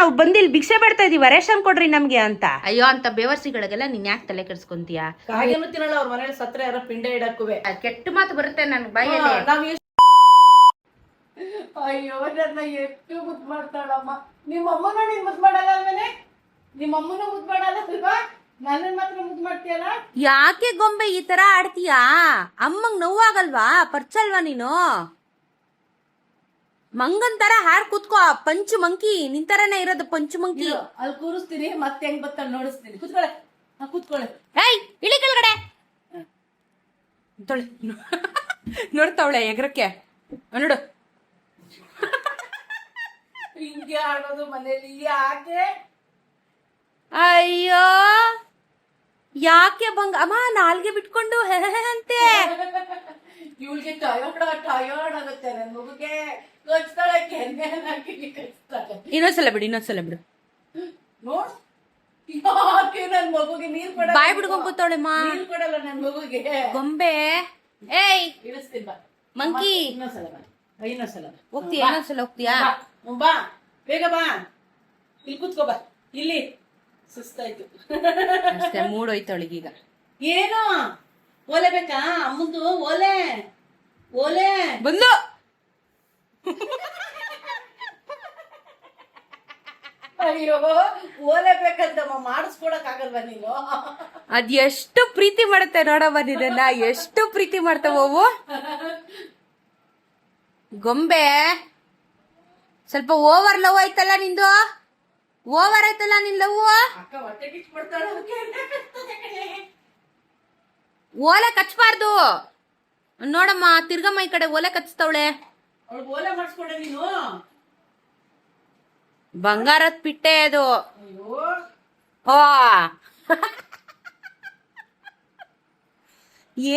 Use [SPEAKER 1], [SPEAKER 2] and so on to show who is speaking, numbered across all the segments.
[SPEAKER 1] ನಾವು ಬಂದಿಲ್ಲಿ ಭಿಕ್ಷೆ ಬೇಡ್ತಾ ಇದೀವ, ರೇಷನ್ ಕೊಡ್ರಿ ನಮ್ಗೆ ಅಂತ. ಅಯ್ಯೋ ಅಂತ ಬೇವರ್ಸಿಗಳಿಗೆಲ್ಲ ನೀನ್ ಯಾಕೆ ತಲೆ ಕೆಡ್ಸ್ಕೊಂತೀಯ?
[SPEAKER 2] ಕಾಗೇನು ತಿನ್ನಲ್ಲ, ಅವ್ರ ಮನೇಲಿ ಸತ್ರ ಯಾರ ಪಿಂಡ ಇಡಕ್ಕುವೆ.
[SPEAKER 1] ಕೆಟ್ಟ ಮಾತು ಬರುತ್ತೆ ನನ್ ಬಾಯಲ್ಲಿ.
[SPEAKER 2] ಅಯ್ಯೋ ನನ್ನ ಎಷ್ಟು ಮುದ್ದು ಮಾಡ್ತಾಳಮ್ಮ. ನಿಮ್ಮ ಅಮ್ಮನ ನೀನ್ ಮುದ್ದು ಮಾಡಲ್ಲ ಅಲ್ವೇನೆ? ನಿಮ್ಮ ಅಮ್ಮನ ಮುದ್ದು ಮಾಡಲ್ಲ ಅಲ್ವಾ? ನನ್ನ ಮಾತ್ರ ಮುದ್ದು ಮಾಡ್ತೀಯಲ್ಲ.
[SPEAKER 1] ಯಾಕೆ ಗೊಂಬೆ ಈ ತರ ಆಡ್ತೀಯಾ? ಅಮ್ಮಂಗ್ ನೋವಾಗಲ್ವಾ? ಪರ್ಚಲ್ವಾ ನೀನು? ಮಂಗನ್ ತರ ಹಾಡ್ ಕೂತ್ಕೋ. ಪಂಚು ಮಂಕಿ ನಿಂತರನೇ ಇರೋದು, ಪಂಚು ಮಂಕಿ.
[SPEAKER 2] ಅಲ್ಲಿ ಕೂರಿಸ್ತೀನಿ, ಮತ್ತೆ ಹೆಂಗ್ ಬರ್ತಾಳ ನೋಡಿಸ್ತೀನಿ. ಕೂತ್ಕೊಳ್ಳೆ, ಕೂತ್ಕೊಳ್ಳೆ.
[SPEAKER 1] ಏಯ್ ಇಳಿ ಕೆಳಗಡೆ. ನೋಡ್ತಾವಳೆ ಎಗ್ರಕ್ಕೆ ನೋಡು.
[SPEAKER 2] ಹಿಂಗೆ ಆಡೋದು ಮನೇಲಿ ಯಾಕೆ?
[SPEAKER 1] ಅಯ್ಯೋ ಯಾಕೆ ಅಮ್ಮ ನಾಲ್ಗೆ ಬಿಟ್ಕೊಂಡು ಅಂತೆ.
[SPEAKER 2] ಇವಳಿಗೆ ಟಯರ್ಡ್ ಆಗುತ್ತೆ. ನನ್ ಮಗುಗೆ ಕಚ್ತಾಳೆ, ಕಚ್ತಾಳೆ.
[SPEAKER 1] ಇನ್ನೊಂದ್ಸಲ ಬಿಡು.
[SPEAKER 2] ನೋಡ್ ಯಾಕೆ ನನ್ ಮಗುಗೆ ನೀರ್ ಕೊಡ,
[SPEAKER 1] ಬಾಯ್ ಬಿಡ್ಕೊಂಡ್ ಕೂತಾವಳೆ
[SPEAKER 2] ನೀರ್ ಕೊಡಲ್ಲ ನನ್ ಮಗುಗೆ.
[SPEAKER 1] ಗೊಂಬೆ ಏಯ್
[SPEAKER 2] ಇಳಿಸ್ತೀನಿ ಬಾ.
[SPEAKER 1] ಮಂಕಿ.
[SPEAKER 2] ಇನ್ನೊಂದ್ಸಲ
[SPEAKER 1] ಹೋಗ್ತೀಯಾ? ಇನ್ನೊಂದ್ಸಲ ಹೋಗ್ತೀಯಾ?
[SPEAKER 2] ಬಾ ಬೇಗ ಬಾ. ಇಲ್ಲಿ ಕೂತ್ಕೋ ಬಾ. ಇಲ್ಲಿ ಸುಸ್ತಾಯ್ತು
[SPEAKER 1] ಅಷ್ಟೇ, ಮೂಡೋಯ್ತವಳಿಗೀಗ.
[SPEAKER 2] ಏನು ಓಲೆ ಬೇಕಾ? ಅಮ್ಮಂದು ಓಲೆ ಓಲೆ
[SPEAKER 1] ಬಂದು.
[SPEAKER 2] ಅಯ್ಯೋ ಓಲೆ ಬೇಕಂತಮ್ಮ, ಮಾಡಿಸ್ಕೊಡಕ್ ಆಗಲ್ವಾ ನೀನು?
[SPEAKER 1] ಅದ್ ಎಷ್ಟು ಪ್ರೀತಿ ಮಾಡುತ್ತೆ ನೋಡವ್ವ ನಿನ್ನ, ಎಷ್ಟು ಪ್ರೀತಿ ಮಾಡ್ತಾವು ಗೊಂಬೆ. ಸ್ವಲ್ಪ ಓವರ್ ಲವ್ ಆಯ್ತಲ್ಲ ನಿಂದು, ಓವರ್ ಆಯ್ತಲ್ಲ ನಿನ್ ಲವ್. ಓಲೆ ಕಚ್ಬಾರ್ದು ನೋಡಮ್ಮ, ತಿರ್ಗಮ್ಮ ಈ ಕಡೆ ಓಲೆ ಕಚ್ತಾವಳೆ.
[SPEAKER 2] ಓಲೆ ಮಾಡಿಸ್ಕೊಡೆ ನೀನು.
[SPEAKER 1] ಬಂಗಾರದ ಪಿಟ್ಟೆ ಅದು.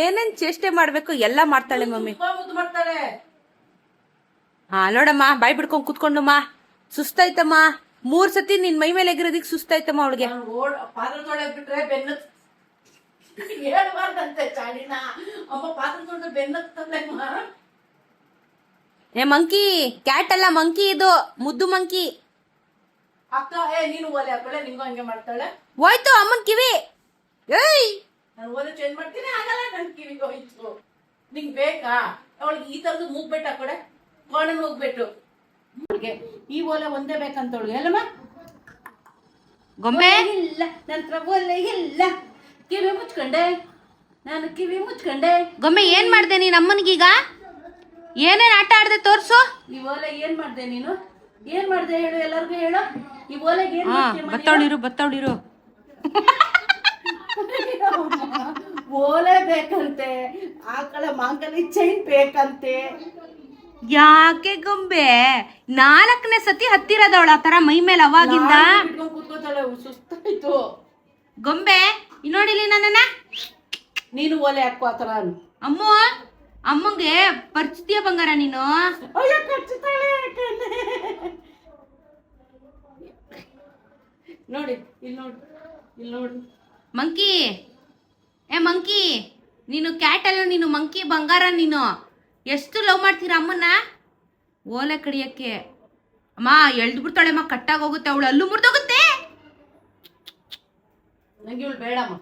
[SPEAKER 1] ಏನೇನ್ ಚೇಷ್ಟೆ ಮಾಡ್ಬೇಕು ಎಲ್ಲ ಮಾಡ್ತಾಳೆ ಮಮ್ಮಿ.
[SPEAKER 2] ಮಾಡ್ತಾಳೆ.
[SPEAKER 1] ಹಾ ನೋಡಮ್ಮ, ಬಾಯ್ ಬಿಡ್ಕೊಂಡ್ ಕುತ್ಕೊಂಡಮ್ಮ. ಸುಸ್ತಾಯ್ತಮ್ಮ, 3 ಸತಿ ನಿನ್ ಮೈ ಮೇಲೆ ಎಗಿರೋದಿಕ್ ಸುಸ್ತಾಯ್ತಮ್ಮ ಅವಳಿಗೆ.
[SPEAKER 2] ಪಾತ್ರ ತೊಳೆದ್ ಬಿಟ್ರೆ ಬೆನ್ನ ಹೇಳ್ಬಾರ್ದಂತೆ ಚಾಡಿನ. ಅಮ್ಮ ಪಾತ್ರ ತೊಳೆದ್ರೆ ಬೆನ್ನತ್ತಮ್ಮ.
[SPEAKER 1] ಏ ಮಂಕಿ, ಕ್ಯಾಟ್ ಅಲ್ಲ ಮಂಕಿ, ಇದು ಮುದ್ದು ಮಂಕಿ.
[SPEAKER 2] ಅಕ್ಕ ನೀನು ಓಲೆ ಹಾಕೊಳ್ಳೆ, ನಿಂಗೂ ಹಂಗೆ ಮಾಡ್ತಾಳೆ.
[SPEAKER 1] ಹೋಯ್ತು ಅಮ್ಮನ್ ಕಿವಿ. ಏಯ್
[SPEAKER 2] ನಾನು ಓಲೆ ಚೇಂಜ್ ಮಾಡ್ತೀನಿ, ಆಗಲ್ಲ. ನನ್ ಕಿವಿಗೆ ಹೋಯ್ತು. ನಿಂಗ್ ಬೇಕಾ? ಅವಳಿಗೆ ಈ ತರದ್ದು ಮೂಗ್ಬೇಟ್ ಹಾಕೊಡೆ, ಕೋಣನ್ ಹೋಗ್ಬಿಟ್ಟು. ಅವಳಿಗೆ ಈ ಓಲೆ ಒಂದೇ ಬೇಕಂತ ಅವಳಿಗೆ ಅಲ್ಲಮ್ಮ.
[SPEAKER 1] ಗೊಂಬೆ
[SPEAKER 2] ಇಲ್ಲ ನಂತರ ಓಲೆ ಇಲ್ಲ. ಕಿವಿ ಮುಚ್ಕೊಂಡೆ, ನಾನು ಕಿವಿ ಮುಚ್ಕೊಂಡೆ.
[SPEAKER 1] ಗೊಂಬೆ ಏನ್ ಮಾಡ್ದೆ ನೀನ್ ಅಮ್ಮನಿಗೀಗ? ಏನೇನ್ ಆಟ ಆಡ್ದೆ ತೋರ್ಸು.
[SPEAKER 2] ಈ ಓಲೆ ಏನ್ ಮಾಡ್ದೆ ನೀನು? ಏನ್ ಮಾಡ್ದೆ ಹೇಳು, ಎಲ್ಲರಿಗೂ ಹೇಳು. ಈ ಓಲೆಗೆ
[SPEAKER 1] ಬತ್ತವಳಿರು.
[SPEAKER 2] ಓಲೆ ಬೇಕಂತೆ, ಆಕಳ ಮಾಂಗಲ್ಯ ಚೈನ್ ಬೇಕಂತೆ.
[SPEAKER 1] ಯಾಕೆ ಗೊಂಬೆ? 4ನೇ ಸತಿ ಹತ್ತಿರದವಳ ಆ ತರ ಮೈ ಮೇಲೆ ಅವಾಗಿಂದ.
[SPEAKER 2] ಕೂತ್ಕೋತಾಳೆ, ಸುಸ್ತಾಯ್ತು.
[SPEAKER 1] ಗೊಂಬೆ ನೋಡಿಲಿ ನನ್ನ.
[SPEAKER 2] ನೀನು ಓಲೆ ಹಾಕೋ ಆತರ.
[SPEAKER 1] ಅಮ್ಮಂಗೆ ಪರಿಚಿತಿಯ ಬಂಗಾರ ನೀನು.
[SPEAKER 2] ನೋಡಿ ಇಲ್ಲಿ ನೋಡಿ
[SPEAKER 1] ಮಂಕಿ. ಮಂಕಿ ನೀನು ಕ್ಯಾಟ್ ಅಲ್ಲ, ನೀನು ಮಂಕಿ ಬಂಗಾರ ನೀನು. ಎಷ್ಟು ಲವ್ ಮಾಡ್ತೀರಾ ಅಮ್ಮನ್ನ ಓಲೆ ಕಡಿಯಕ್ಕೆ. ಅಮ್ಮ ಎಳ್ದು ಬಿಡ್ತಾಳೆ ಅಮ್ಮ, ಕಟ್ಟಾಗಿ ಹೋಗುತ್ತೆ, ಅವಳು ಅಲ್ಲೂ ಮುರಿದೋಗುತ್ತೆ.
[SPEAKER 2] ನಂಗೆ ಇವಳು ಬೇಡಮ್ಮ,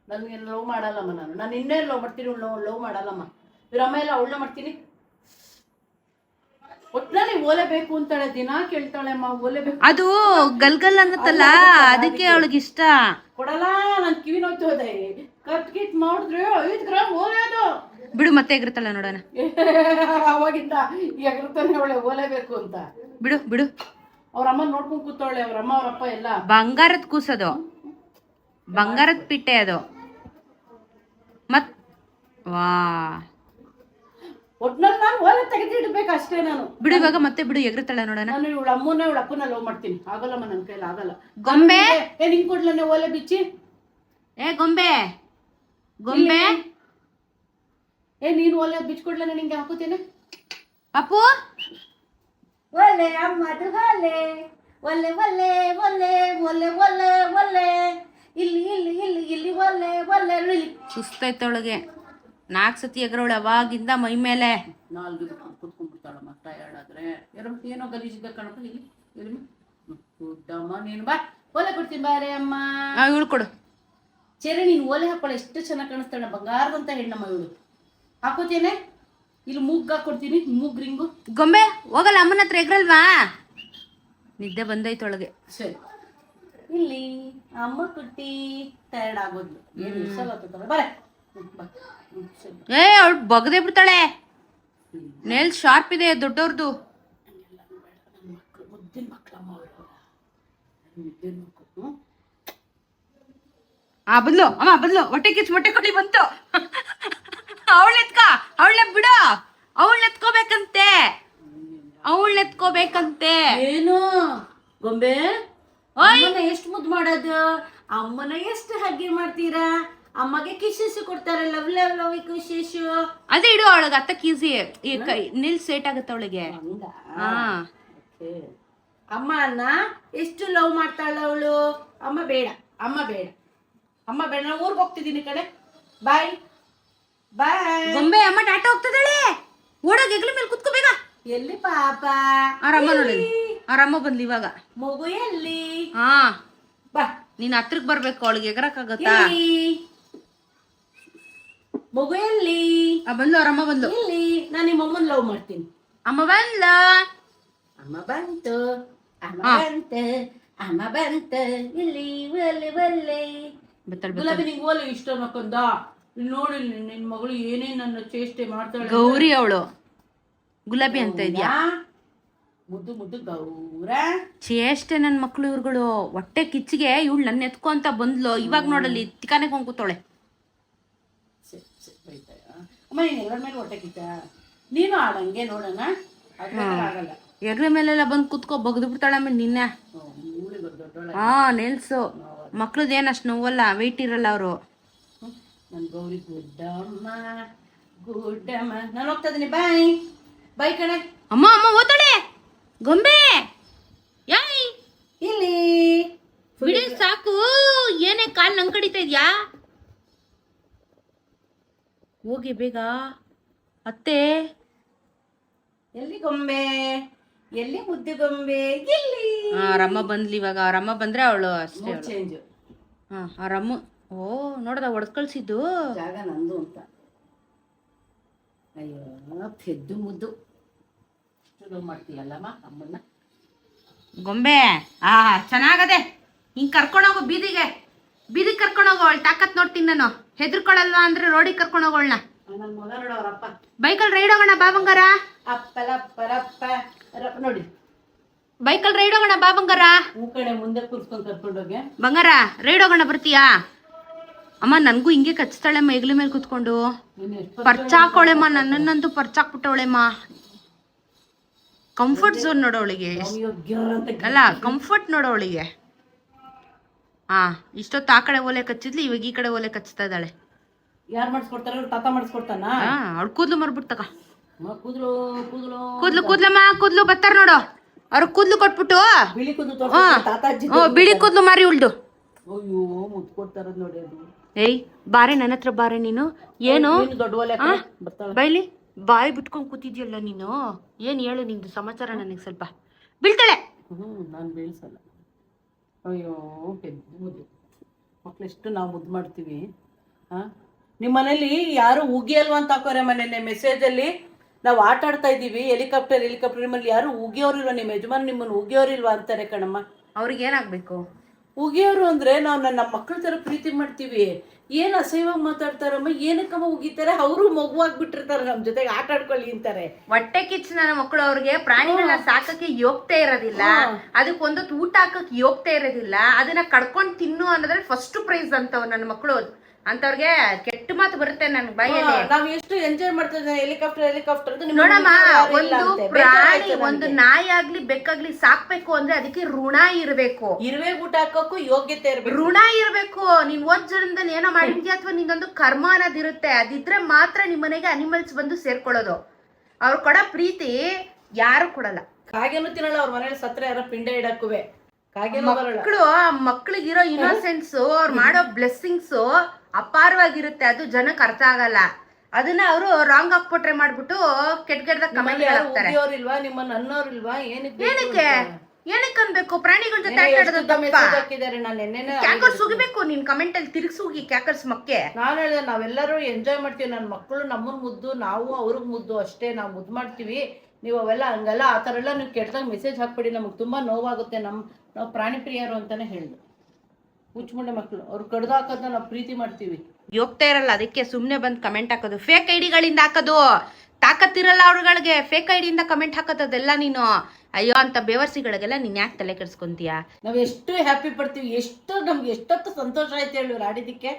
[SPEAKER 2] ನನಗೆ ಲವ್ ಮಾಡಲ್ಲಮ್ಮ. ನಾನು ಇನ್ನೇ ಲವ್ ಮಾಡ್ತೀನಿ, ಲವ್ ಮಾಡಲ್ಲಮ್ಮ. ಇವ್ರಮ್ಮ ಎಲ್ಲ ಅವಳನ್ನ ಮಾಡ್ತೀನಿ. ಒಟ್ನಲ್ಲಿ ಓಲೆ ಬೇಕು ಅಂತಾಳೆ, ದಿನ ಕೇಳ್ತಾಳೆ ಅಮ್ಮ ಓಲೆ ಬೇಕು.
[SPEAKER 1] ಅದು ಗಲ್ಗಲ್ ಅನ್ನತ್ತಲ್ಲ, ಅದಕ್ಕೆ ಅವಳಿಗೆ ಇಷ್ಟ.
[SPEAKER 2] ಕೊಡಲ್ಲ, ನನ್ ಕಿವಿ ನೋಯ್ತು ಹೋದೆ. ಕಟ್ ಮಾಡಿದ್ರೆ 5 ಗ್ರಾಮ್ ಓಲೆ ಅದು.
[SPEAKER 1] ಬಿಡು, ಮತ್ತೆ ಎಗರುತ್ತಲ್ಲ ನೋಡೋಣ.
[SPEAKER 2] ಅವಾಗಿಂದ ಎಗರುತ್ತಾನೆ ಅವಳೆ ಓಲೆ ಬೇಕು ಅಂತ.
[SPEAKER 1] ಬಿಡು.
[SPEAKER 2] ಅವ್ರ ಅಮ್ಮ ನೋಡ್ಕೊಂಡ್ ಕೂತವಳೆ, ಅವ್ರಮ್ಮ ಅವ್ರಪ್ಪ ಎಲ್ಲ.
[SPEAKER 1] ಬಂಗಾರದ ಕೂಸದು, ಬಂಗಾರದ ಪಿಟ್ಟೆ ಅದು. ಮತ್ ವಾ
[SPEAKER 2] ಒಟ್ನಲ್ಲಿ ನಾನು ಓಲೆ ತೆಗೆದಿಡ್ಬೇಕು ಅಷ್ಟೇ. ನಾನು
[SPEAKER 1] ಬಿಡು ಇವಾಗ, ಮತ್ತೆ ಬಿಡು, ಎಗರುತ್ತಲ್ಲ ನೋಡೋಣ.
[SPEAKER 2] ನಾನು ಇವಳ ಅಮ್ಮನ ಇವಳ ಅಪ್ಪನ ಲವ್ ಮಾಡ್ತೀನಿ. ಆಗಲ್ಲಮ್ಮ, ನನ್ನ ಕೈಲಿ ಆಗಲ್ಲ.
[SPEAKER 1] ಗೊಂಬೆ
[SPEAKER 2] ನಿಂಗೆ ಕೊಡ್ಲನೆ ಓಲೆ ಬಿಚ್ಚಿ.
[SPEAKER 1] ಗೊಂಬೆ
[SPEAKER 2] ನೀನು ಓಲೆ ಬಿಚ್ಕೊಡ್ಲನೆ, ನಿಂಗೆ ಹಾಕೋತೀನಿ.
[SPEAKER 1] ಅಪ್ಪು
[SPEAKER 2] ಒಲೆ ಅಮ್ಮದು ಒಲೆ ಒಲೆ ಒಲೆ ಒಲೆ ಒಲೆ ಒಲೆ ಒಲೆ ಇಲ್ಲಿ ಇಲ್ಲಿ ಇಲ್ಲಿ ಇಲ್ಲಿ ಒಲೆ ಒಲೆ ಇಲ್ಲಿ.
[SPEAKER 1] ಸುಸ್ತಾಯ್ತೊಳಗೆ 4 ಸತಿ ಎಗರೋಳು ಅವಾಗಿಂದ ಮೈ ಮೇಲೆ.
[SPEAKER 2] 4 ಕುತ್ಕೊಂಡ್ಬಿಡ್ತಾಳಮ್ಮ ಟಯರ್ಡ್ ಆದ್ರೆ. ಏನೋ ಗಲೀಜಿದ್ದ ಕಣಪ್ಪ. ಇಲ್ಲಿ ಗುಡ್ಡಮ್ಮ ನೀನು ಬಾ ಓಲೆ ಕೊಡ್ತೀನಿ ಬಾರೆ ಅಮ್ಮ.
[SPEAKER 1] ಇವಳು ಕೊಡು.
[SPEAKER 2] ಚೆರೆ ನೀನು ಓಲೆ ಹಾಕೊಳ್ಳ ಎಷ್ಟು ಚೆನ್ನಾಗಿ ಕಾಣಿಸ್ತಾಳೆ, ಬಂಗಾರದಂತ ಹೆಣ್ಣಮ್ಮ ಇವಳು. ಹಾಕೋತೇನೆ ಇಲ್ಲಿ ಮೂಗ್ ಹಾಕೊಡ್ತೀನಿ, ಮೂಗ್ ರಿಂಗು.
[SPEAKER 1] ಗೊಂಬೆ ಹೋಗಲ್ಲ, ಅಮ್ಮನ ಹತ್ರ ಎಗ್ರಲ್ವಾ? ನಿದ್ದೆ ಬಂದೈತೆ ಒಳಗೆ.
[SPEAKER 2] ಸರಿ ಇಲ್ಲಿ ಅಮ್ಮ ಕುಟ್ಟಿ ಟೈರ್ಡ್ ಆಗೋದ್ಲು, ಏನು ಇಷ್ಟಲ್ಲ ಬರೇ.
[SPEAKER 1] ಅವಳು ಬಗದೆ ಬಿಡ್ತಾಳೆ. ನೇಲ್ ಶಾರ್ಪ್ ಇದೆ ದೊಡ್ಡವ್ರದ್ದು.
[SPEAKER 2] ಮುದ್ದಿನ ಮಕ್ಕಳಮ್ಮ ಅವರು, ಮುದ್ದಿನ ಮಕ್ಕಳು.
[SPEAKER 1] ಬದ್ಲು ಅಮ್ಮ ಬದ್ಲು, ಹೊಟ್ಟೆ ಕಿಚ್ಚು ಮೊಟ್ಟೆ ಕೊಡಿ ಬಂತು. ಅವಳನ್ನ ಬಿಡು, ಅವಳನ್ನ ಎತ್ಕೋಬೇಕಂತೆ, ಅವಳನ್ನ ಎತ್ಕೋಬೇಕಂತೆ.
[SPEAKER 2] ಏನು ಗೊಂಬೆ ಅಮ್ಮನ ಎಷ್ಟು ಮುದ್ದು ಮಾಡೋದು, ಅಮ್ಮನ ಎಷ್ಟು ಹಗ್ಗೆ ಮಾಡ್ತೀರಾ, ಅಮ್ಮಗೆ ಕಿಶಸ್ ಕೊಡ್ತಾರೆ, ಲವ್ ಲವ್ ಲವ್ ಕಿಶಸ್.
[SPEAKER 1] ಅದೇ ಇಡು ಅವಳಿಗೆ ಅತ್ತ ಕೀಸಿ ನಿಲ್ ಸೇಟ್ ಆಗುತ್ತೆ ಅವಳಿಗೆ.
[SPEAKER 2] ಅಮ್ಮ ಅನ್ನ ಎಷ್ಟು ಲವ್ ಮಾಡ್ತಾಳ ಅವಳು. ಅಮ್ಮ ಬೇಡ, ಅಮ್ಮ ಬೇಡ, ಅಮ್ಮ ಬೇಡ, ನಾನು ಊರ್ಗೆ ಹೋಗ್ತಿದ್ದೀನಿ ಕಡೆ. ಬಾಯ್ ಬಾಯ್.
[SPEAKER 1] ಗೊಂಬೆ ಅಮ್ಮ ಟಾಟಾ ಹೋಗ್ತದಾಳೆ, ಓಡೋಗ ಹೆಗ್ಲ ಮೇಲೆ ಕುತ್ಕೋಬೇಕ.
[SPEAKER 2] ಎಲ್ಲಿ ಪಾಪ
[SPEAKER 1] ಅವ್ರಮ್ಮ ನೋಡಿ, ಅವ್ರಮ್ಮ ಬಂದ್ಲಿ ಇವಾಗ.
[SPEAKER 2] ಮಗು ಎಲ್ಲಿ?
[SPEAKER 1] ಹಾ
[SPEAKER 2] ಬಾ,
[SPEAKER 1] ನೀನ್ ಹತ್ರಕ್ ಬರ್ಬೇಕು, ಅವಳಿಗೆ ಎಗರಕ್ಕಾಗತ್ತಾ?
[SPEAKER 2] ಮಗು ಎಲ್ಲಿ?
[SPEAKER 1] ಬಂದ್ಲು, ಅವ್ರಮ್ಮ ಬಂದ್ಲು.
[SPEAKER 2] ಇಲ್ಲಿ ನಾನು ನಿಮ್ಮ ಅಮ್ಮನ ಲವ್ ಮಾಡ್ತೀನಿ.
[SPEAKER 1] ಅಮ್ಮ ಬಂದ್ಲ,
[SPEAKER 2] ಅಮ್ಮ ಬಂತು, ಅಮ್ಮ ಬಂತು, ಅಮ್ಮ ಬಂತು. ಇಲ್ಲಿ ಒಲೆ ಒಲೆ ಗುಲಾಬಿ, ನಿಂಗೆ ಓಲೆ ಇಷ್ಟ ನಕ್ಕೊಂದ. ನೋಡಿ ನಿನ್ ಮಗಳು ಏನೇನ್ ನನ್ನ ಚೇಷ್ಟೆ ಮಾಡ್ತಾಳೆ.
[SPEAKER 1] ಗೌರಿ ಅವಳು ಗುಲಾಬಿ ಅಂತ ಇದ್ಯಾ?
[SPEAKER 2] ಮುದ್ದು ಮುದ್ದು ಗೌರ
[SPEAKER 1] ಚೇಷ್ಟೆ ನನ್ ಮಕ್ಳು ಇವ್ರುಗಳು. ಹೊಟ್ಟೆ ಕಿಚ್ಚಿಗೆ ಇವಳು ನನ್ನ ಎತ್ಕೊ ಅಂತ ಬಂದ್ಲು. ಇವಾಗ ನೋಡಲ್ಲಿ ತಿಕಾನೆ ಕೊಂಡ್ ಕೂತವಳೆ.
[SPEAKER 2] ಅಮ್ಮ ನೀನ್ ಎಲ್ಲರ ಮೇಲೆ ಹೊಟ್ಟೆ ಕಿಚ್ಚ, ನೀನು ಆಡಂಗೆ ನೋಡೋಣ. ಆಗಲ್ಲ,
[SPEAKER 1] ಎಗ್ರೆ ಮೇಲೆಲ್ಲ ಬಂದ್ ಕುತ್ಕೋ, ಬಗ್ದು ಬಿಡ್ತಾಳೆ ಆಮೇಲೆ ನಿನ್ನ. ನೆಲ್ಸು ಮಕ್ಳದ್ ಏನ್ ಅಷ್ಟು ನೋವಲ್ಲ, ವೆಯ್ಟ್ ಇರಲ್ಲ ಅವರು.
[SPEAKER 2] ನನ್ ಗೌರಿ ಗುಡ್ಡಮ್ಮ ಗುಡ್ಡಮ್ಮ. ನಾನು ಹೋಗ್ತಾ ಇದೀನಿ, ಬಾಯ್ ಬಾಯ್ ಕಣೆ.
[SPEAKER 1] ಅಮ್ಮ ಅಮ್ಮ ಓತಾಳೆ ಗೊಂಬೆ. ಯಾಯ್
[SPEAKER 2] ಇಲ್ಲಿ
[SPEAKER 1] ಬಿಡಿ ಸಾಕು, ಏನೇ ಕಾಲ್ ನಂಗೆ ಕಡಿತಾ ಇದ್ಯಾ? ಹೋಗಿ ಬೇಗ ಅತ್ತೆ.
[SPEAKER 2] ಎಲ್ಲಿ ಗೊಂಬೆ, ಎಲ್ಲಿ ಮುದ್ದೆ ಗೊಂಬೆ? ಇಲ್ಲಿ
[SPEAKER 1] ಅವ್ರಮ್ಮ ಬಂದ್ಲಿ ಇವಾಗ. ಅವ್ರಮ್ಮ ಬಂದ್ರೆ ಅವಳು ಅಷ್ಟೇ
[SPEAKER 2] ಚೇಂಜ್.
[SPEAKER 1] ಅವ್ರಮ್ಮ ಓ ನೋಡ್ದ ಹೊಡೆದ್ ಕಳ್ಸಿದ್ದು
[SPEAKER 2] ಜಾಗ ನಂದು ಅಂತ. ಅಯ್ಯೋ ಪೆದ್ದು ಮುದ್ದು ಮಾಡ್ತೀಯಲ್ಲಮ್ಮ ಅಮ್ಮನ್ನ.
[SPEAKER 1] ಗೊಂಬೆ ಚೆನ್ನಾಗದೆ. ಹಿಂಗ್ ಕರ್ಕೊಂಡೋಗು ಬೀದಿಗೆ, ಬೀದಿಗೆ ಕರ್ಕೊಂಡೋಗು. ಅವಳು ತಾಕತ್ ನೋಡ್ತೀನಿ ನಾನು. ಹೆದರ್ಕೊಳಲ್ವಾ ಅಂದ್ರೆ ರೋಡಿಗೆ ಕರ್ಕೊಂಡೋಗೋಳ್ನ.
[SPEAKER 2] ನನ್ನ ಮಗ ನೋಡೋರಪ್ಪ
[SPEAKER 1] ಬೈಕಲ್ಲಿ ರೈಡ್ ಹೋಗೋಣ ಬಾ ಬಂಗಾರ.
[SPEAKER 2] ಅಪ್ಪಲಪ್ಪರಪ್ಪ ನೋಡಿ,
[SPEAKER 1] ಬೈಕಲ್ಲಿ ರೈಡ್ ಹೋಗೋಣ ಬಾ ಬಂಗಾರ.
[SPEAKER 2] ಕಡೆ ಮುಂದೆ ಕೂರ್ಸ್ಕೊಂಡು ಕರ್ಕೊಂಡೋಗಿ.
[SPEAKER 1] ಬಂಗಾರ ರೈಡ್ ಹೋಗೋಣ, ಬರ್ತೀಯಾ? ಅಮ್ಮ ನನ್ಗೂ ಹಿಂಗೆ ಕಚ್ತಾಳೆಮ್ಮ ಹೆಗ್ಲ ಮೇಲೆ ಕುತ್ಕೊಂಡು. ಪರ್ಚಾಕೋಳೆಮ್ಮ, ನನ್ನನ್ನಂತೂ ಪರ್ಚಾಕ್ಬಿಟ್ಟವಳೆಮ್ಮ. ಕಂಫರ್ಟ್ ಝೋನ್ ನೋಡೋವಳಿಗೆ ಅಲ್ಲ, ಕಂಫರ್ಟ್ ನೋಡೋವಳಿಗೆ. ಇಷ್ಟೊತ್ತು ಆ ಕಡೆ ಓಲೆ ಕಚ್ಚಿದ್ಲಿ, ಇವಾಗ ಈ ಕಡೆ ಓಲೆ ಕಚ್ತಾ ಇದ್ದಾಳೆ.
[SPEAKER 2] ಯಾರು ಮಾಡಿಸ್ಕೊಡ್ತಾರ? ತಾತ ಮಾಡಿಸ್ಕೊಡ್ತಾನ.
[SPEAKER 1] ಅವ್ಳು ಕೂದ್ಲು ಮರ್ಬಿಡ್ತಕ.
[SPEAKER 2] ಕೂದ್ಲು ಕೂದ್ಲು
[SPEAKER 1] ಕೂದ್ಲು ಕೂದ್ಲಮ್ಮ, ಕೂದ್ಲು ಬರ್ತಾರ ನೋಡು. ಅವ್ರ ಕೂದ್ಲು ಕೊಟ್ಬಿಟ್ಟು
[SPEAKER 2] ಬಿಳಿ ಕೂದ್ಲು ತಾತಾಜಿ
[SPEAKER 1] ಬಿಳಿ ಕೂದ್ಲು ಮಾರಿ ಉಳ್ದು.
[SPEAKER 2] ಅಯ್ಯೋ ಮುದ್ದು ಕೊಡ್ತಾರದ್ ನೋಡಿ ಅದು.
[SPEAKER 1] ಏಯ್ ಬಾರೆ, ನನ್ನ ಹತ್ರ ಬಾರೆ ನೀನು. ಏನು
[SPEAKER 2] ದೊಡ್ಡ ಒಲೆ
[SPEAKER 1] ಬೈಲಿ, ಬಾಯಿ ಬಿಟ್ಕೊಂಡ್ ಕೂತಿದ್ಯಲ್ಲ ನೀನು. ಏನ್ ಹೇಳು ನಿಂದು ಸಮಾಚಾರ ನನಗೆ ಸ್ವಲ್ಪ. ಬೀಳ್ತಾಳೆ.
[SPEAKER 2] ನಾನು ಬೀಳ್ಸಲ್ಲ. ಅಯ್ಯೋ ಪೆದ್ದು ಮುದ್ದು ಮಕ್ಳು ಎಷ್ಟು ನಾವು ಮುದ್ದು ಮಾಡ್ತೀವಿ. ನಿಮ್ಮ ಮನೇಲಿ ಯಾರು ಉಗಿ ಅಲ್ವಾ ಅಂತ ಹಾಕೋರೆ ಮನೇಲಿ ಮೆಸೇಜಲ್ಲಿ. ನಾವು ಆಟ ಆಡ್ತಾ ಇದ್ದೀವಿ, ಹೆಲಿಕಾಪ್ಟರ್ ನಿಮ್ಮಲ್ಲಿ ಯಾರು ಉಗಿಯೋರಿಲ್ವಾ, ನಿಮ್ಮ ಯಜಮಾನ್ ನಿಮ್ಮನ್ನು ಉಗಿಯೋರಿಲ್ವಾ ಅಂತಾರೆ ಕಣಮ್ಮ.
[SPEAKER 1] ಅವ್ರಿಗೆ ಏನಾಗಬೇಕು?
[SPEAKER 2] ಉಗಿಯೋರು ಅಂದ್ರೆ ನಾವು ನಮ್ಮ ಮಕ್ಕಳ ಥರ ಪ್ರೀತಿ ಮಾಡ್ತೀವಿ. ಏನು ಅಸಹ್ಯವಾಗಿ ಮಾತಾಡ್ತಾರಮ್ಮ, ಏನಕ್ಕಮ್ಮ ಉಗಿತಾರೆ? ಅವರು ಮಗುವಾಗ್ಬಿಟ್ಟಿರ್ತಾರೆ, ನಮ್ಮ ಜೊತೆಗೆ ಆಟ ಆಡ್ಕೊಳ್ಳಿ ಅಂತಾರೆ.
[SPEAKER 1] ಹೊಟ್ಟೆ ಕಿಚ್ಚು ನನ್ನ ಮಕ್ಕಳು. ಅವ್ರಿಗೆ ಪ್ರಾಣಿಗಳನ್ನ ಸಾಕಕ್ಕೆ ಯೋಗ್ಯತೆ ಇರೋದಿಲ್ಲ, ಅದಕ್ಕೊಂದೊತ್ತು ಊಟ ಹಾಕಕ್ಕೆ ಯೋಗ್ಯತೆ ಇರೋದಿಲ್ಲ. ಅದನ್ನ ಕಡ್ಕೊಂಡು ತಿನ್ನು ಅನ್ನೋದ್ರಲ್ಲಿ ಫಸ್ಟ್ ಪ್ರೈಸ್ ಅಂತವ್ ನನ್ನ ಮಕ್ಕಳು. ಅಂತವ್ರಿಗೆ ಕೆಟ್ಟ ಮಾತು ಬರುತ್ತೆ ನನ್ ಬಾಯಲ್ಲಿ.
[SPEAKER 2] ನಾವ್ ಎಷ್ಟು ಎಂಜಾಯ್ ಮಾಡ್ತಾ ಇದ್ದೀವಿ. ಹೆಲಿಕಾಪ್ಟರ್
[SPEAKER 1] ನೋಡಮ್ಮ, ಒಂದು ಪ್ರಾಣಿ, ಒಂದು ನಾಯಿ ಆಗ್ಲಿ ಬೆಕ್ಕಾಗ್ಲಿ ಸಾಕ್ಬೇಕು ಅಂದ್ರೆ ಅದಕ್ಕೆ ಋಣ ಇರ್ಬೇಕು.
[SPEAKER 2] ಇರುವೆ ಊಟ ಹಾಕೋಕು ಯೋಗ್ಯತೆ ಇರ್ಬೇಕು,
[SPEAKER 1] ಋಣ ಇರ್ಬೇಕು. ನೀನ್ ಒಂದ್ ಜನ್ಮದಲ್ಲಿ ಏನೋ ಮಾಡಿದ್ಯಾ ಅಥವಾ ನಿಂದೊಂದು ಕರ್ಮ ಅನ್ನೋದಿರುತ್ತೆ. ಅದಿದ್ರೆ ಮಾತ್ರ ನಿಮ್ ಮನೆಗೆ ಅನಿಮಲ್ಸ್ ಬಂದು ಸೇರ್ಕೊಳ್ಳೋದು. ಅವ್ರು ಕೊಡೋ ಪ್ರೀತಿ ಯಾರು ಕೊಡಲ್ಲ.
[SPEAKER 2] ಕಾಗೆನೂ ತಿನ್ನಲ್ಲ ಅವ್ರ ಮನೇಲಿ ಸತ್ರೆ ಯಾರ ಪಿಂಡ ಇಡಕ್ಕುವೆ.
[SPEAKER 1] ಮಕ್ಳಿಗಿರೋ ಇನ್ನೋಸೆನ್ಸ್, ಅವ್ರು ಮಾಡೋ ಬ್ಲೆಸ್ಸಿಂಗ್ಸ್ ಅಪಾರವಾಗಿರುತ್ತೆ. ಅದು ಜನಕ್ಕೆ ಅರ್ಥ ಆಗಲ್ಲ. ಅದನ್ನ ಅವರು ರಾಂಗ್ ಆಗಿ ಪೋಟ್ರೆ ಮಾಡ್ಬಿಟ್ಟು ಕೆಟ್ಟದಾಗ ಕಮೆಂಟ್ ಹಾಕ್ತಾರೆ.
[SPEAKER 2] ನಿಮ್ಮನ್ನ ಅನ್ನೋರಿಲ್ವಾ? ಏನಕ್ಕೆ
[SPEAKER 1] ಏನಕ್ಕೆ ಅನ್ಬೇಕು? ಪ್ರಾಣಿಗಳ ಜೊತೆ ಮಾತಾಡೋದು ತಪ್ಪ?
[SPEAKER 2] ಹಾಕಿದ್ದಾರೆ. ನಾನು ನೆನ್ನೆ
[SPEAKER 1] ಕ್ಯಾಕರ್ಸ್ ಸುಗಿಬೇಕು ನೀನ್ ಕಮೆಂಟ್ ಅಲ್ಲಿ ತಿರ್ಗಿಸೋಗಿ ಕ್ಯಾಕರ್ಸ್ ಮಕ್ಕೆ.
[SPEAKER 2] ನಾನು ಹೇಳಿದೆ ನಾವೆಲ್ಲರೂ ಎಂಜಾಯ್ ಮಾಡ್ತೀವಿ, ನನ್ನ ಮಕ್ಕಳು ನಮ್ಮನ್ ಮುದ್ದು, ನಾವು ಅವ್ರಿಗೆ ಮುದ್ದು ಅಷ್ಟೇ, ನಾವು ಮುದ್ದು ಮಾಡ್ತೀವಿ. ನೀವು ಅವೆಲ್ಲ ಹಂಗಲ್ಲ ಆ ಥರ ಎಲ್ಲ ನೀವು ಕೆಟ್ಟದಾಗ ಮೆಸೇಜ್ ಹಾಕ್ಬೇಡಿ, ನಮಗೆ ತುಂಬ ನೋವಾಗುತ್ತೆ, ನಾವು ಪ್ರಾಣಿ ಪ್ರಿಯರು ಅಂತಾನೆ ಹೇಳಿದ್ರು. ಹುಚ್ಚುಮುಂಡೆ ಮಕ್ಕಳು ಅವ್ರು ಕಡ್ದು ಹಾಕೋದನ್ನ ನಾವು ಪ್ರೀತಿ ಮಾಡ್ತೀವಿ.
[SPEAKER 1] ಹೋಗ್ತಾ ಇರಲ್ಲ ಅದಕ್ಕೆ ಸುಮ್ನೆ ಬಂದ್ ಕಮೆಂಟ್ ಹಾಕೋದು, ಫೇಕ್ ಐಡಿಗಳಿಂದ ಹಾಕೋದು. ತಾಕತ್ತಿರಲ್ಲ ಅವ್ರಗಳಿಗೆ ಫೇಕ್ ಐಡಿಯಿಂದ ಕಮೆಂಟ್ ಹಾಕೋದೆಲ್ಲ ನೀನು. ಅಯ್ಯೋ ಅಂತ ಬೇವರ್ಸಿಗಳಿಗೆಲ್ಲ ನೀನ್ ಯಾಕೆ ತಲೆ ಕೆಡ್ಸ್ಕೊಂತೀಯ?
[SPEAKER 2] ನಾವು ಎಷ್ಟು ಹ್ಯಾಪಿ ಪಡ್ತೀವಿ, ನಮ್ಗೆ ಎಷ್ಟೊತ್ತು ಸಂತೋಷ ಆಯ್ತು ಹೇಳು ಆಡಿದಕ್ಕೆ.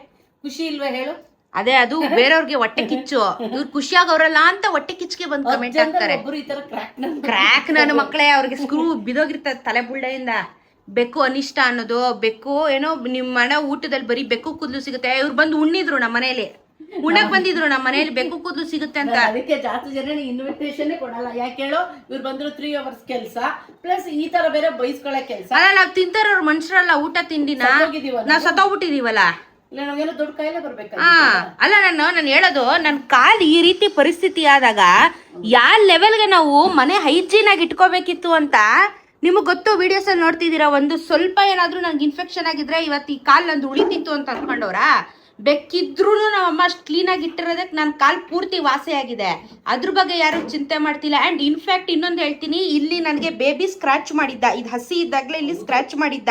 [SPEAKER 2] ಖುಷಿ ಇಲ್ವಾ ಹೇಳು?
[SPEAKER 1] ಅದೇ ಅದು ಬೇರೆಯವ್ರಿಗೆ ಹೊಟ್ಟೆ ಕಿಚ್ಚು, ಇವ್ರು ಖುಷಿಯಾಗವ್ರಲ್ಲ ಅಂತ ಹೊಟ್ಟೆ ಕಿಚ್ಚಿಗೆ ಬಂದು ಕಮೆಂಟ್ ಹಾಕ್ತಾರೆ. ಕ್ರ್ಯಾಕ್ ನನ್ನ ಮಕ್ಕಳೇ, ಅವ್ರಿಗೆ ಸ್ಕ್ರೂ ಬಿದೋಗಿರ್ತದೆ ತಲೆ ಬುಳ್ಳೆಯಿಂದ. ಬೆಕ್ಕು ಅನಿಷ್ಟ ಅನ್ನೋದು, ಬೆಕ್ಕು ಏನೋ ನಿಮ್ಮ ಮನೆ ಊಟದಲ್ಲಿ ಬರೀ ಬೆಕ್ಕು ಕೂದಲು ಸಿಗುತ್ತೆ. ಇವ್ರು ಬಂದು ಉಣ್ಣಿದ್ರು ನಮ್ಮ ಮನೇಲಿ, ಉಣ್ಣಕ್ ಬಂದಿದ್ರು ನಮ್ಮ ಮನೇಲಿ ಬೆಕ್ಕು ಕೂದಲು ಸಿಗುತ್ತೆ ಅಂತ.
[SPEAKER 2] ಅದಕ್ಕೆ ಜಾಸ್ತಿ ಜನ ಇನ್ವಿಟೇಷನ್ ಕೊಡಲ್ಲ. ಯಾಕೆ ಹೇಳು? ಇವ್ರು ಬಂದ್ರು 3 hours ಕೆಲಸ ಪ್ಲಸ್ ಈ ತರ ಬೇರೆ ಬೈಸ್ಕೊಳ್ಳೋ ಕೆಲಸ.
[SPEAKER 1] ಅಲ್ಲ ನಾವ್ ತಿಂತಾರ ಮನುಷ್ಯರಲ್ಲ, ಊಟ ತಿಂಡಿನ ನಾವ್ ಸತ್ತೋಗ್ಬಿಟ್ಟಿದೀವಲ್ಲ.
[SPEAKER 2] ದೊಡ್ಡ ಕಾಯಿಲೆ ಬರ್ಬೇಕು.
[SPEAKER 1] ಅಲ್ಲ ನಾನು ಹೇಳೋದು, ನನ್ ಕಾಲ್ ಈ ರೀತಿ ಪರಿಸ್ಥಿತಿ ಆದಾಗ ಯಾವ ಲೆವೆಲ್ಗೆ ನಾವು ಮನೆ ಹೈಜೀನ್ ಆಗಿ ಇಟ್ಕೋಬೇಕಿತ್ತು ಅಂತ ನಿಮಗ್ ಗೊತ್ತು. ವಿಡಿಯೋಸ್ ಅಲ್ಲಿ ನೋಡ್ತಿದ್ದೀರಾ, ಒಂದು ಸ್ವಲ್ಪ ಏನಾದ್ರೂ ನಂಗೆ ಇನ್ಫೆಕ್ಷನ್ ಆಗಿದ್ರೆ ಇವತ್ತು ಈ ಕಾಲ್ ನಂದು ಉಳಿತಿತ್ತು ಅಂತ ಅನ್ಕೊಂಡವ್ರ. ಬೆಕ್ಕಿದ್ರು ನಮ್ಮಮ್ಮ ಅಷ್ಟು ಕ್ಲೀನ್ ಆಗಿ ಇಟ್ಟಿರೋದಕ್ಕೆ ನನ್ನ ಕಾಲ್ ಪೂರ್ತಿ ವಾಸಿ ಆಗಿದೆ. ಅದ್ರ ಬಗ್ಗೆ ಯಾರು ಚಿಂತೆ ಮಾಡ್ತಿಲ್ಲ. ಅಂಡ್ ಇನ್ಫ್ಯಾಕ್ಟ್ ಇನ್ನೊಂದು ಹೇಳ್ತೀನಿ, ಇಲ್ಲಿ ನನಗೆ ಬೇಬಿ ಸ್ಕ್ರಾಚ್ ಮಾಡಿದ್ದ, ಇದು ಹಸಿ ಇದ್ದಾಗಲೇ ಇಲ್ಲಿ ಸ್ಕ್ರಾಚ್ ಮಾಡಿದ್ದ.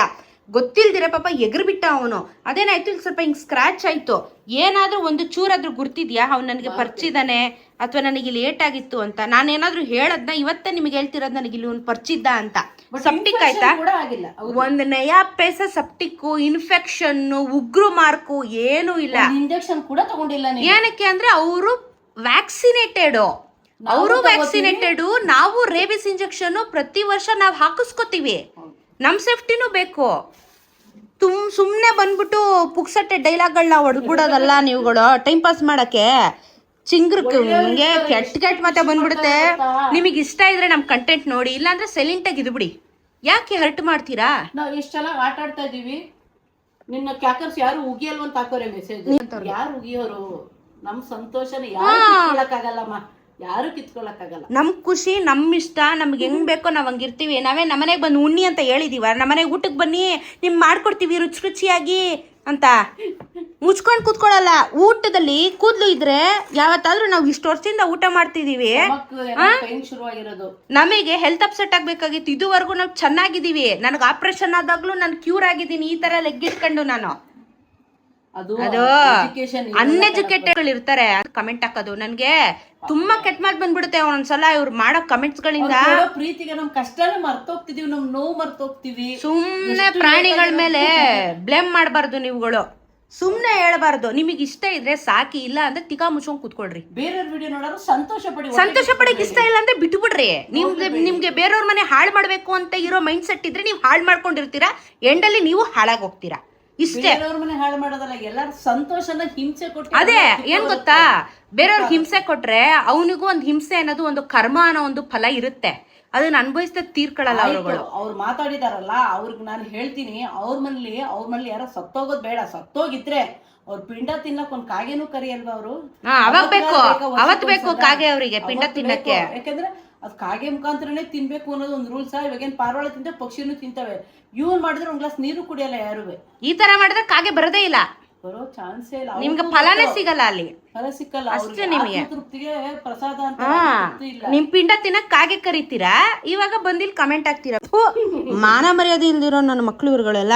[SPEAKER 1] ಗೊತ್ತಿಲ್ದಿರ ಪಾಪ ಎಗರು ಬಿಟ್ಟ ಅವನು. ಅದೇನಾಯ್ತು, ಇಲ್ಲಿ ಸ್ವಲ್ಪ ಹಿಂಗೆ ಸ್ಕ್ರಾಚ್ ಆಯ್ತು. ಏನಾದ್ರೂ ಒಂದು ಚೂರಾದ್ರೂ ಗುರ್ತಿದ್ಯಾ ಅವ್ನು ನನಗೆ ಪರಿಚಿದಾನೆ ಅಥವಾ ನನಗೆ ಲೇಟ್ ಆಗಿತ್ತು ಅಂತ? ನಾನೇನಾದ್ರೂ ಹೇಳದ್ನ ಇವತ್ತೇ ನಿಮಗೆ ಹೇಳ್ತಿರೋದು, ನನಗೆ ಇಲ್ಲಿ ಒಂದು ಪರಿಚಿದ್ದ ಅಂತ. ಸಪ್ಟಿಕ್ ಆಯ್ತಾ? ಒಂದು ನಯಾ ಪೈಸ ಸಪ್ಟಿಕ್ಕು, ಇನ್ಫೆಕ್ಷನ್, ಉಗ್ರು ಮಾರ್ಕು ಏನೂ ಇಲ್ಲ.
[SPEAKER 2] ಇಂಜೆಕ್ಷನ್ ಕೂಡ ತಗೊಂಡಿಲ್ಲ.
[SPEAKER 1] ಏನಕ್ಕೆ ಅಂದ್ರೆ ಅವರು ವ್ಯಾಕ್ಸಿನೇಟೆಡ್, ನಾವು ರೇಬಿಸ್ ಇಂಜೆಕ್ಷನ್ ಪ್ರತಿ ವರ್ಷ ನಾವು ಹಾಕಿಸ್ಕೋತೀವಿ. ನಮ್ ಸೇಫ್ಟಿನೂ ಬೇಕು. ಸುಮ್ನೆ ಬಂದ್ಬಿಟ್ಟು ಪುಕ್ಸಟ್ಟೆ ಡೈಲಾಗ್ಗಳನ್ನ ಹೊಡೆದ್ಬಿಡೋದಲ್ಲ ನೀವುಗಳು, ಟೈಮ್ ಪಾಸ್ ಮಾಡಕ್ಕೆ. ಚಿಂಗ್ರಕ್ಕೆ ನಿಮ್ಗೆ ಕೆಟ್ಟ ಮತ್ತೆ ಬಂದ್ಬಿಡುತ್ತೆ. ನಿಮಗೆ ಇಷ್ಟ ಇದ್ರೆ ನಮ್ ಕಂಟೆಂಟ್ ನೋಡಿ, ಇಲ್ಲಾಂದ್ರೆ ಸೈಲೆಂಟ್ ಆಗಿ ಇದ್ಬಿಡಿ. ಯಾಕೆ ಹರ್ಟ್ ಮಾಡ್ತೀರಾ?
[SPEAKER 2] ನಾವು ಎಷ್ಟು ಚೆನ್ನಾಗಿ ಆಟ ಆಡ್ತಾ ಇದೀವಿ. ನಿನ್ನ ಕ್ಯಾಕರ್ಸ್ ಯಾರು ಉಗಿಯಲ್ವಂತ ಹಾಕೋರೆ ಮೆಸೇಜ್. ಯಾರು ಉಗಿಯೋರು? ನಮ್ ಸಂತೋಷನ ಯಾರು ಕಿತ್ಕೊಳಕ್ಕಾಗಲ್ಲಮ್ಮ, ಯಾರು ಕಿತ್ಕೊಳಕ್ಕಾಗಲ್ಲ.
[SPEAKER 1] ನಮ್ ಖುಷಿ ನಮ್ ಇಷ್ಟ, ನಮ್ಗೆ ಹೆಂಗ್ ಬೇಕೋ ನಾವ್ ಹಂಗಿರ್ತೀವಿ. ನಾವೇ ನಮ್ಮನೆಗೆ ಬಂದು ಉಣ್ಣಿ ಅಂತ ಹೇಳಿದೀವ? ನಮ್ಮನೆಗೆ ಊಟಕ್ಕೆ ಬನ್ನಿ ನಿಮ್ ಮಾಡ್ಕೊಡ್ತೀವಿ ರುಚಿ ರುಚಿಯಾಗಿ ಅಂತ ಮುಚ್ಕೊಂಡ್ ಕೂತ್ಕೊಳ್ಳಲ್ಲ. ಊಟದಲ್ಲಿ ಕೂದ್ಲು ಇದ್ರೆ ಯಾವತ್ತಾದ್ರೂ ನಾವು ಇಷ್ಟು ವರ್ಷದಿಂದ ಊಟ ಮಾಡ್ತಿದೀವಿ. ನಮಗೆ ಹೆಲ್ತ್ ಅಪ್ಸೆಟ್ ಆಗ್ಬೇಕಾಗಿತ್ತು. ಇದುವರೆಗೂ ನಾವು ಚೆನ್ನಾಗಿದ್ದೀವಿ. ನನಗೆ ಆಪರೇಷನ್ ಆದಾಗ್ಲೂ ನಾನು ಕ್ಯೂರ್ ಆಗಿದ್ದೀನಿ. ಈ ತರ ಲೆಗ್ ಇಟ್ಕೊಂಡು ನಾನು ಅದು ಅನ್ಎಜುಕೇಟೆಡ್ ಇರ್ತಾರೆ ಕಮೆಂಟ್ ಹಾಕೋದು. ನನ್ಗೆ ತುಂಬಾ ಕೆಟ್ಟ ಮಾತು ಬಂದ್ಬಿಡುತ್ತೆ ಒಂದೊಂದ್ಸಲ ಇವ್ರು ಮಾಡೋ ಕಮೆಂಟ್ಸ್ ಗಳಿಂದ.
[SPEAKER 2] ಪ್ರೀತಿಗೆ ನಮ್ ಕಷ್ಟನೇ ಮರ್ತೋಗ್ತಿದೀವಿ, ನಮ್ ನೋವು ಮರ್ತೋಗ್ತಿವಿ.
[SPEAKER 1] ಸುಮ್ನೆ ಪ್ರಾಣಿಗಳ ಮೇಲೆ ಬ್ಲೇಮ್ ಮಾಡಬಾರ್ದು ನೀವುಗಳು. ಸುಮ್ನೆ ಹೇಳ್ಬಾರ್ದು. ನಿಮಗೆ ಇಷ್ಟ ಇದ್ರೆ ಸಾಕಿ, ಇಲ್ಲ ಅಂದ್ರೆ ತಿಕಾ ಮುಚ್ಕೊಂಡ್ ಕೂತ್ಕೊಳ್ರಿ.
[SPEAKER 2] ಬೇರೆಯವ್ರ ವಿಡಿಯೋ ನೋಡೋರು ಸಂತೋಷ
[SPEAKER 1] ಪಡಕ್ ಇಷ್ಟ ಇಲ್ಲ ಅಂದ್ರೆ ಬಿಟ್ಟು ಬಿಡ್ರಿ. ನಿಮ್ಗೆ ಬೇರೆಯವ್ರ ಮನೆ ಹಾಳು ಮಾಡ್ಬೇಕು ಅಂತ ಇರೋ ಮೈಂಡ್ ಸೆಟ್ ಇದ್ರೆ ನೀವು ಹಾಳು ಮಾಡ್ಕೊಂಡಿರ್ತೀರಾ. ಎಂಡಲ್ಲಿ ನೀವು ಹಾಳಾಗಿ ಹೋಗ್ತೀರಾ. ಇಷ್ಟೇ.
[SPEAKER 2] ಮನೆ ಹಾಳು ಮಾಡೋದಲ್ಲ, ಎಲ್ಲಾರು ಸಂತೋಷನ ಹಿಂಸೆ ಕೊಟ್ಟು.
[SPEAKER 1] ಅದೇ ಏನ್ ಗೊತ್ತಾ, ಬೇರೆಯವ್ರಿಗೆ ಹಿಂಸೆ ಕೊಟ್ರೆ ಅವನಿಗೂ ಒಂದು ಹಿಂಸೆ ಅನ್ನೋದು, ಒಂದು ಕರ್ಮ ಅನ್ನೋ ಒಂದು ಫಲ ಇರುತ್ತೆ. ಅದನ್ನ ಅನುಭವಿಸ್ತಾ ತೀರ್ಕೊಳ್ಳಲ್ಲ ಅವರುಗಳು.
[SPEAKER 2] ಅವ್ರು ಮಾತಾಡಿದಾರಲ್ಲ, ಅವ್ರಿಗೆ ನಾನು ಹೇಳ್ತೀನಿ, ಅವ್ರ ಮನೇಲಿ ಯಾರೋ ಸತ್ತೋಗೋದ್ ಬೇಡ. ಸತ್ತೋಗಿದ್ರೆ ಅವ್ರ ಪಿಂಡ ತಿನ್ನಕ್ ಒಂದ್ ಕಾಗೆನೂ ಕರಿಯಲ್ವಾ ಅವರು?
[SPEAKER 1] ಅವತ್ ಬೇಕು ಕಾಗೆ ಅವರಿಗೆ ಪಿಂಡ ತಿನ್ನಕ್ಕೆ.
[SPEAKER 2] ಯಾಕಂದ್ರೆ ಅದು ಕಾಗೆ ಮುಖಾಂತರನೇ ತಿನ್ಬೇಕು ಅನ್ನೋದು ಒಂದು ರೂಲ್ಸ್. ಇವಾಗೇನ್ ಪಾರಿವಾಳ ತಿಂತ ಪಕ್ಷಿನೂ ತಿಂತವೆ. ಇವ್ರು ಮಾಡಿದ್ರೆ ಒಂದ್ ಗ್ಲಾಸ್ ನೀರು ಕುಡಿಯಲ್ಲ ಯಾರುವೆ.
[SPEAKER 1] ಈ ತರ ಮಾಡಿದ್ರೆ ಕಾಗೆ ಬರೋದೇ ಇಲ್ಲ,
[SPEAKER 2] ಬರೋ ಚಾನ್ಸೇ ಇಲ್ಲ.
[SPEAKER 1] ನಿಮ್ಗೆ ಫಲನೇ ಸಿಗಲ್ಲ, ಅಲ್ಲಿ
[SPEAKER 2] ಫಲ ಸಿಕ್ಕಲ್ಲ
[SPEAKER 1] ಅಷ್ಟೇ. ನಿಮಗೆ
[SPEAKER 2] ತೃಪ್ತಿಗೆ ಪ್ರಸಾದ ಅಂತ
[SPEAKER 1] ನಿಮ್ ಪಿಂಡ ತಿನ್ನಕ್ ಕಾಗೆ ಕರಿತೀರಾ, ಇವಾಗ ಬಂದಿಲ್ ಕಮೆಂಟ್ ಹಾಕ್ತೀರಾ. ಮಾನ ಮರ್ಯಾದೆ ಇಲ್ದಿರೋ ನನ್ನ ಮಕ್ಳು ಇವ್ರುಗಳೆಲ್ಲ.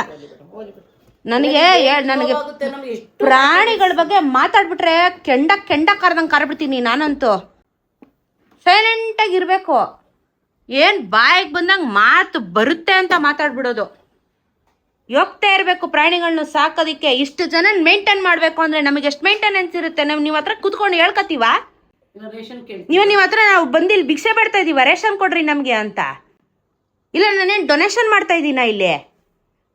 [SPEAKER 1] ನನಗೆ ಪ್ರಾಣಿಗಳ ಬಗ್ಗೆ ಮಾತಾಡ್ಬಿಟ್ರೆ ಕೆಂಡ ಕರ್ದಂಗೆ ಕರ್ಬಿಡ್ತೀನಿ ನಾನಂತೂ. ಸೈಲೆಂಟ್ ಆಗಿ ಇರ್ಬೇಕು. ಏನ್ ಬಾಯಿಗೆ ಬಂದಂಗೆ ಮಾತು ಬರುತ್ತೆ ಅಂತ ಮಾತಾಡ್ಬಿಡೋದು. ಹೋಗ್ತಾ ಇರ್ಬೇಕು ಪ್ರಾಣಿಗಳನ್ನ ಸಾಕೋದಿಕ್ಕೆ. ಇಷ್ಟು ಜನ ಮೇಂಟೈನ್ ಮಾಡ್ಬೇಕು ಅಂದ್ರೆ ನಮಗೆ ಎಷ್ಟು ಮೇಂಟೆನೆನ್ಸ್ ಇರುತ್ತೆ? ನೀವ್ ಹತ್ರ ಕುತ್ಕೊಂಡು ಹೇಳ್ಕತೀವ? ನೀವ್ ಹತ್ರ ನಾವು ಬಂದಿಲ್ಲಿ ಭಿಕ್ಷೆ ಬೇಡ್ತಾ ಇದೀವ, ರೇಷನ್ ಕೊಡ್ರಿ ನಮ್ಗೆ ಅಂತ? ಇಲ್ಲ ನಾನೇನ್ ಡೊನೇಷನ್ ಮಾಡ್ತಾ ಇದ್ದೀನ ಇಲ್ಲಿ?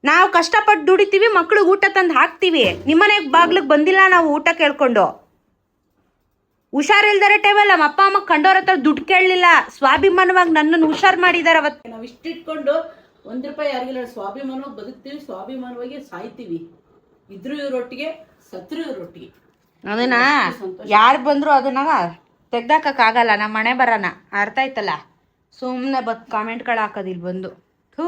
[SPEAKER 1] ನಾವು ಕಷ್ಟಪಟ್ಟು ದುಡಿತೀವಿ, ಮಕ್ಳಿಗೆ ಊಟ ತಂದು ಹಾಕ್ತಿವಿ. ನಿಮ್ಮನೆಗೆ ಬಾಗ್ಲಿಗೆ ಬಂದಿಲ್ಲ ನಾವು ಊಟ ಕೇಳ್ಕೊಂಡು. ಹುಷಾರಿಲ್ದರೆ ಟೈಮಲ್ಲಿ ನಮ್ಮ ಅಪ್ಪ ಅಮ್ಮ ಕಂಡೋರ ಹತ್ರ ದುಡ್ಡು ಕೇಳಲಿಲ್ಲ. ಸ್ವಾಭಿಮಾನವಾಗಿ ನನ್ನನ್ನು ಹುಷಾರ್ ಮಾಡಿದಾರೆ ಅವತ್ತು.
[SPEAKER 2] ನಾವು ಇಷ್ಟಿಟ್ಕೊಂಡು ₹1 ಯಾರಿಗಿಲ್ಲ, ಸ್ವಾಭಿಮಾನವಾಗಿ ಬದುಕ್ತೀವಿ, ಸ್ವಾಭಿಮಾನವಾಗಿ ಸಾಯ್ತೀವಿ. ಇದ್ರು ಇವ್ರೊಟ್ಟಿಗೆ, ಸತ್ರು ಇವ್ರೊಟ್ಟಿಗೆ.
[SPEAKER 1] ಅದನ್ನ ಯಾರು ಬಂದ್ರು ಅದನ್ನ ತೆಗ್ದಾಕಕ್ಕಾಗಲ್ಲ. ನಮ್ಮ ಮನೆ ಬರೋಣ, ಅರ್ಥ ಆಯ್ತಲ್ಲ? ಸುಮ್ಮನೆ ಕಾಮೆಂಟ್ಗಳು ಹಾಕೋದಿಲ್ ಬಂದು. ಥೂ.